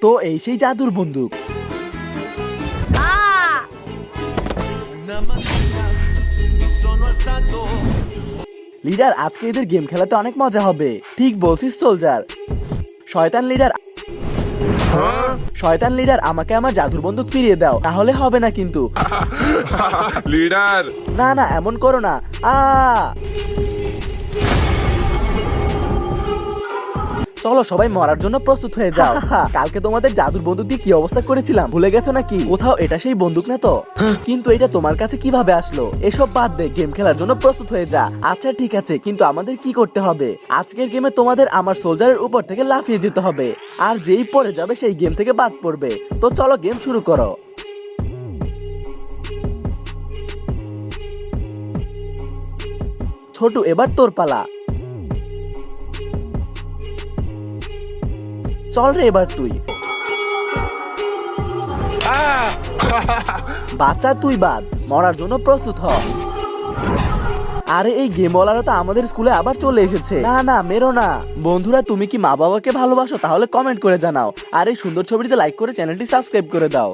তো এই সেই জাদুর বন্দুক। লিডার, আজকে এদের গেম খেলাতে অনেক মজা হবে। ঠিক বলছিস সোলজার। শয়তান লিডার, আমাকে আমার জাদুর বন্দুক ফিরিয়ে দাও, তাহলে হবে না কিন্তু। লিডার, না না, এমন করো না। চলো সবাই মরার জন্য প্রস্তুত হয়ে যাও। কালকে তোমাদের জাদুর বন্দুক দিয়ে কি অবস্থা করেছিলাম ভুলে গেছো নাকি? কোথাও এটা সেই বন্দুক না তো? কিন্তু এটা তোমার কাছে কিভাবে আসলো? এসব বাদ দে, গেম খেলার জন্য প্রস্তুত হয়ে যা। আচ্ছা ঠিক আছে, কিন্তু আমাদের কি করতে হবে? আজকের গেমে তোমাদের আমার সোলজারের উপর থেকে লাফিয়ে যেতে হবে, আর যেই পড়ে যাবে সেই গেম থেকে বাদ পড়বে। তো চলো গেম শুরু করো। ছোটু, এবার তোর পালা। চল রে, এবার তুই। বাচ্চা তুই বাদ, মরার জন্য প্রস্তুত হ। আরে এই গেমওয়ালারা তো আমাদের স্কুলে আবার চলে এসেছে। না না, মেরো না। বন্ধুরা, তুমি কি মা বাবাকে ভালোবাসো? তাহলে কমেন্ট করে জানাও। আর এই সুন্দর ছবিটিতে লাইক করে চ্যানেলটি সাবস্ক্রাইব করে দাও।